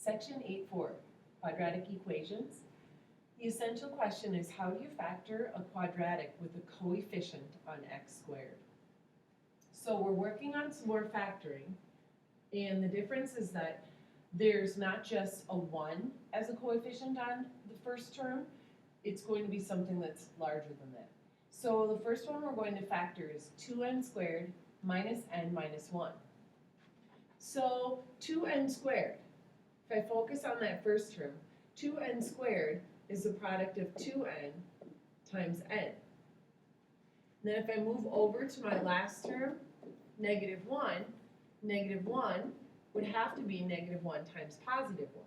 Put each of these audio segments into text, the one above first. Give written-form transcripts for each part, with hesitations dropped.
Section 8.4, quadratic equations. The essential question is, how do you factor a quadratic with a coefficient on x squared? So we're working on some more factoring, and the difference is that there's not just a 1 as a coefficient on the first term, it's going to be something that's larger than that. So the first one we're going to factor is 2n squared minus n minus 1. So 2n squared, if I focus on that first term, 2n squared is the product of 2n times n. Then if I move over to my last term, negative 1 would have to be negative 1 times positive 1.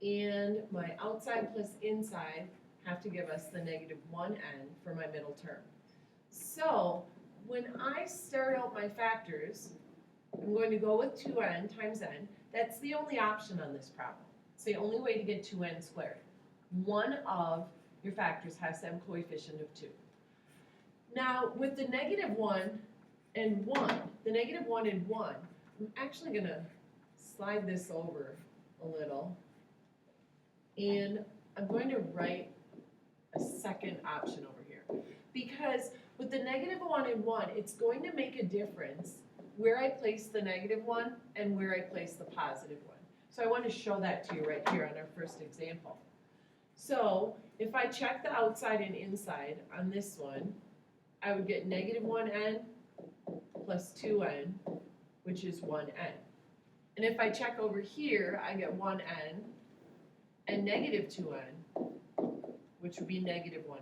And my outside plus inside have to give us the negative 1n for my middle term. So when I start out my factors, I'm going to go with 2n times n. That's the only option on this problem. It's the only way to get 2n squared. One of your factors has to have a coefficient of 2. Now, with the negative 1 and 1, the negative 1 and 1, I'm actually going to slide this over a little, and I'm going to write a second option over here. Because with the negative 1 and 1, it's going to make a difference where I place the negative 1 and where I place the positive 1. So I want to show that to you right here on our first example. So if I check the outside and inside on this one, I would get negative 1n plus 2n, which is 1n. And if I check over here, I get 1n and negative 2n, which would be negative 1n.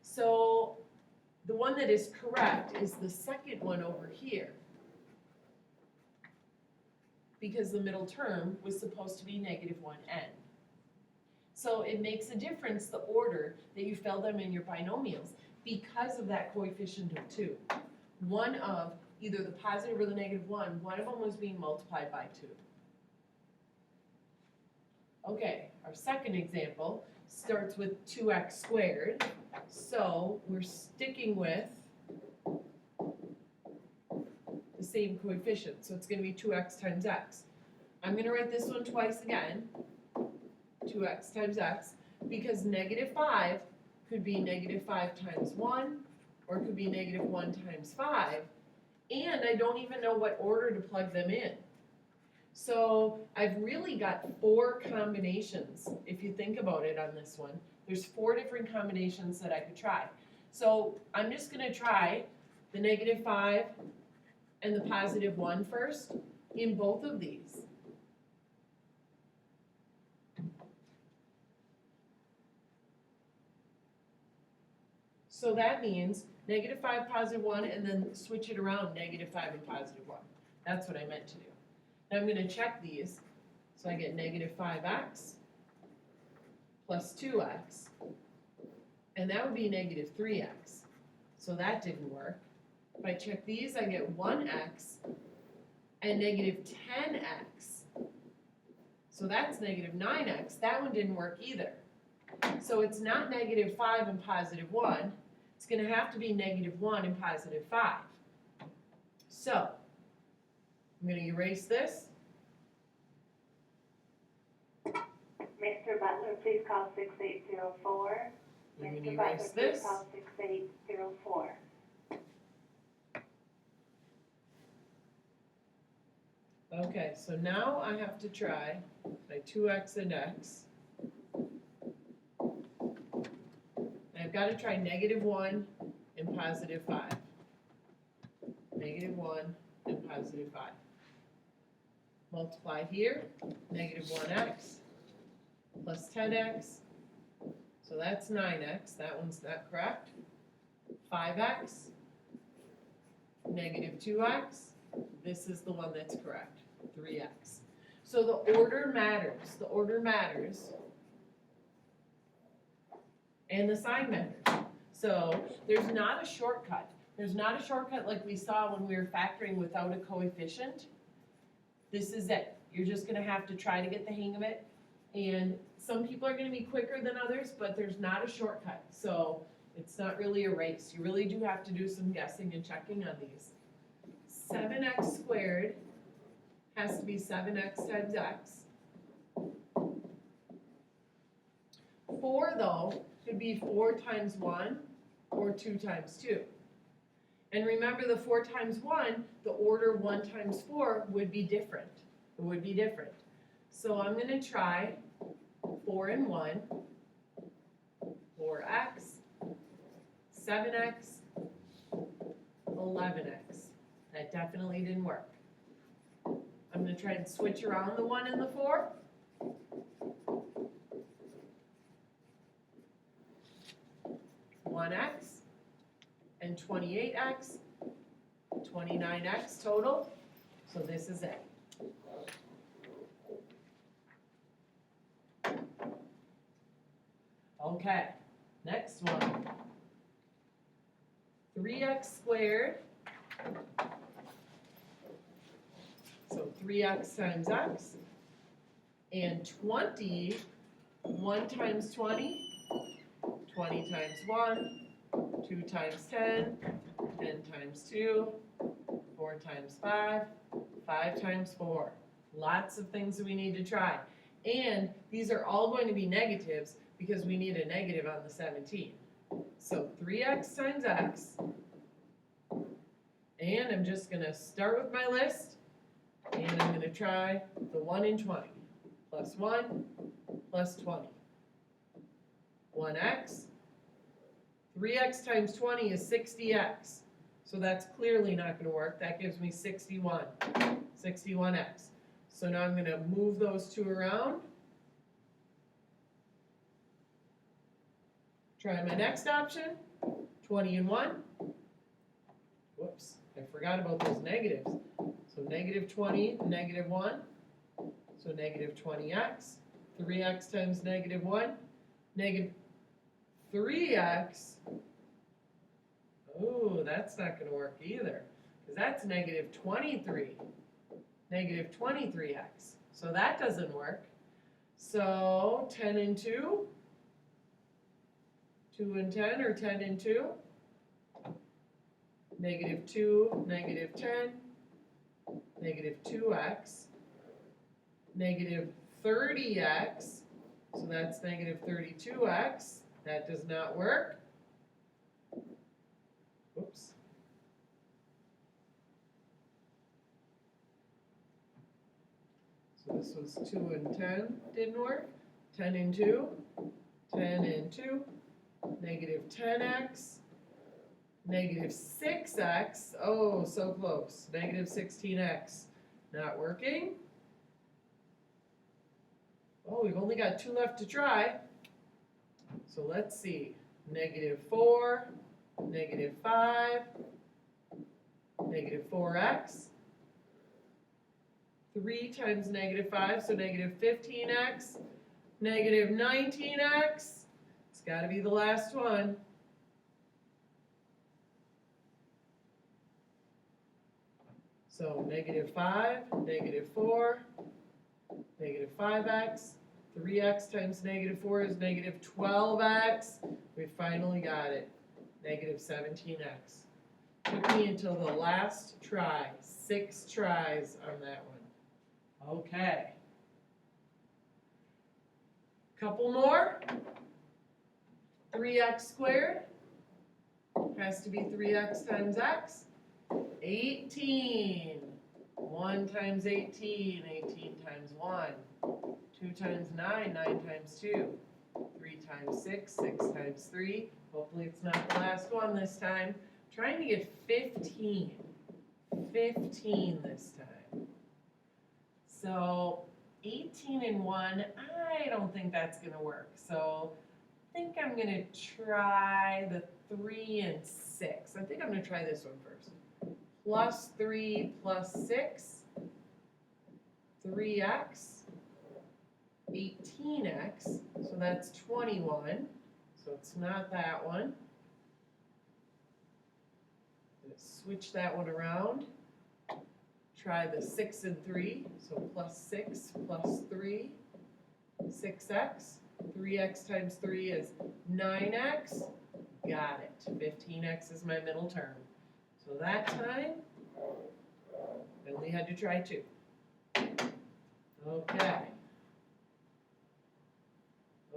So the one that is correct is the second one over here, because the middle term was supposed to be negative 1n. So it makes a difference the order that you fill them in your binomials because of that coefficient of 2. One of either the positive or the negative 1, one of them was being multiplied by 2. Okay, our second example starts with 2x squared. So we're sticking with the same coefficient. So it's going to be 2x times x. I'm going to write this one twice again, 2x times x, because negative 5 could be negative 5 times 1, or it could be negative 1 times 5, and I don't even know what order to plug them in. So I've really got 4 combinations, if you think about it on this one. There's 4 different combinations that I could try. So I'm just going to try the negative 5 and the positive 1 first in both of these. So that means negative 5, positive 1, and then switch it around, negative 5 and positive 1. That's what I meant to do. Now I'm going to check these. So I get negative 5x plus 2x, and that would be negative 3x. So that didn't work. If I check these, I get 1x and negative 10x. So that's negative 9x. That one didn't work either. So it's not negative 5 and positive 1. It's going to have to be negative 1 and positive 5. So I'm going to erase this. Mr. Butler, please call 6804. I'm going to Mr. Butler, erase please this. call 6804. Okay, so now I have to try my 2x and x. I've got to try negative 1 and positive 5. Negative 1 and positive 5. Multiply here, negative 1x plus 10x. So that's 9x. That one's not correct. 5x, negative 2x. This is the one that's correct, 3x. So the order matters. The order matters. And the sign matters. So there's not a shortcut. There's not a shortcut like we saw when we were factoring without a coefficient. This is it. You're just going to have to try to get the hang of it. And some people are going to be quicker than others, but there's not a shortcut. So it's not really a race. You really do have to do some guessing and checking on these. 7x squared has to be 7x times x. 4 though could be 4 times 1 or 2 times 2. And remember the 4 times 1, the order 1 times 4 would be different. It would be different. So I'm going to try 4 and 1, 4x, 7x, 11x. That definitely didn't work. I'm going to try and switch around the 1 and the 4. X and 28x, 29x total. So this is it. Okay, next one. 3x squared. So 3x times x. And 20, 1 times 20, 20 times 1, 2 times 10, 10 times 2, 4 times 5, 5 times 4. Lots of things that we need to try. And these are all going to be negatives because we need a negative on the 17. So 3x times x. And I'm just going to start with my list. And I'm going to try the 1 and 20. Plus 1 plus 20. 1x. 3x times 20 is 60x. So that's clearly not going to work. That gives me 61. 61x. So now I'm going to move those two around. Try my next option. 20 and 1. Whoops, I forgot about those negatives. So negative 20, negative 1. So negative 20x. 3x times negative 1. Negative 3x. Oh, that's not going to work either. Because that's negative 23. Negative 23x. So that doesn't work. So 10 and 2. 2 and 10 or 10 and 2. Negative 2, negative 10. Negative 2x. Negative 30x. So that's negative 32x. That does not work. Oops. So this was 2 and 10, didn't work. 10 and 2, 10 and 2, negative 10x, negative 6x, oh, so close, negative 16x, not working. Oh, we've only got 2 left to try. So let's see, negative 4, negative 5, negative 4x, 3 times negative 5, so negative 15x, negative 19x. It's got to be the last one. So negative 5, negative 4, negative 5x, 3x times negative 4 is negative 12x. We finally got it, negative 17x. Took me until the last try, 6 tries on that one. Okay. Couple more. 3x squared has to be 3x times x. 18. 1 times 18, 18 times 1. 2 times 9, 9 times 2. 3 times 6, 6 times 3. Hopefully it's not the last one this time. Trying to get 15. 15 this time. So 18 and 1, I don't think that's going to work. So I think I'm going to try the 3 and 6. I think I'm going to try this one first. Plus 3 plus 6, 3x, 18x, so that's 21. So it's not that one. Let's switch that one around. Try the 6 and 3, so plus 6 plus 3, 6x. 3x times 3 is 9x. Got it. 15x is my middle term. So that time, I only had to try 2. Okay.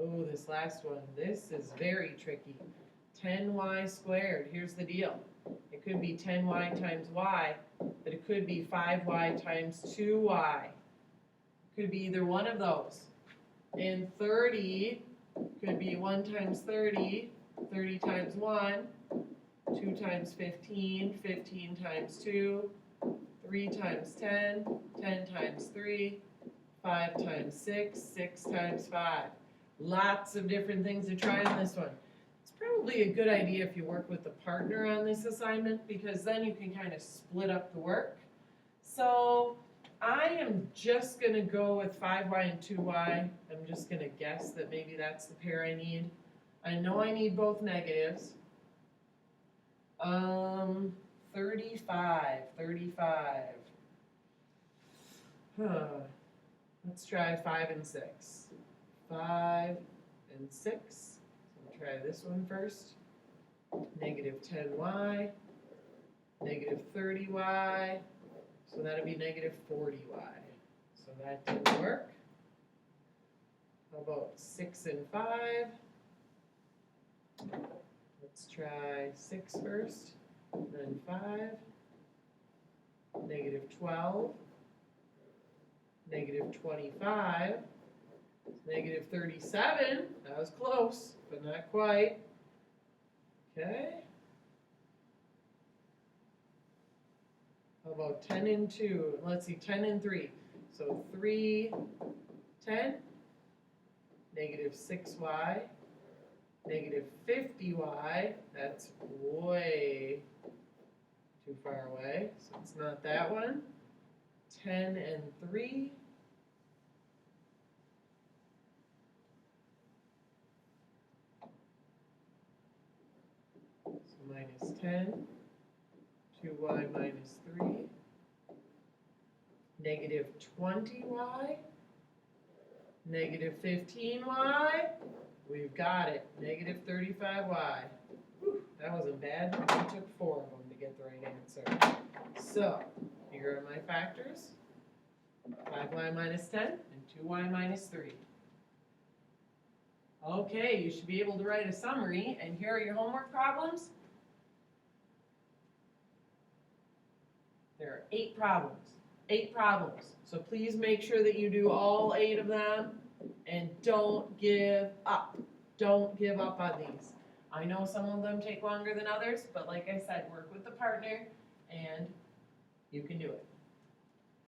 Oh, this last one, this is very tricky. 10y squared, here's the deal. It could be 10y times y, but it could be 5y times 2y. Could be either one of those. And 30 could be 1 times 30, 30 times 1, 2 times 15, 15 times 2, 3 times 10, 10 times 3, 5 times 6, 6 times 5. Lots of different things to try on this one. It's probably a good idea if you work with a partner on this assignment because then you can kind of split up the work. So I am just going to go with 5y and 2y. I'm just going to guess that maybe that's the pair I need. I know I need both negatives. 35. Let's try 5 and 6. 5 and 6. So we'll try this one first. Negative 10y, negative 30y. So that'll be negative 40y. So that didn't work. How about 6 and 5? Let's try 6 first, then 5. Negative 12. Negative 25. Negative 37. That was close, but not quite. Okay. How about 10 and 2? Let's see, 10 and 3. So 3, 10, negative 6y, negative 50y. That's way too far away, so it's not that one. 10 and 3. So minus 10. 2y minus 3, negative 20y, negative 15y, we've got it, negative 35y. Whew, that wasn't bad, it took 4 of them to get the right answer. So, here are my factors, 5y minus 10 and 2y minus 3. Okay, you should be able to write a summary, and here are your homework problems. There are 8 problems. 8 problems. So please make sure that you do all 8 of them and don't give up. Don't give up on these. I know some of them take longer than others, but like I said, work with the partner and you can do it.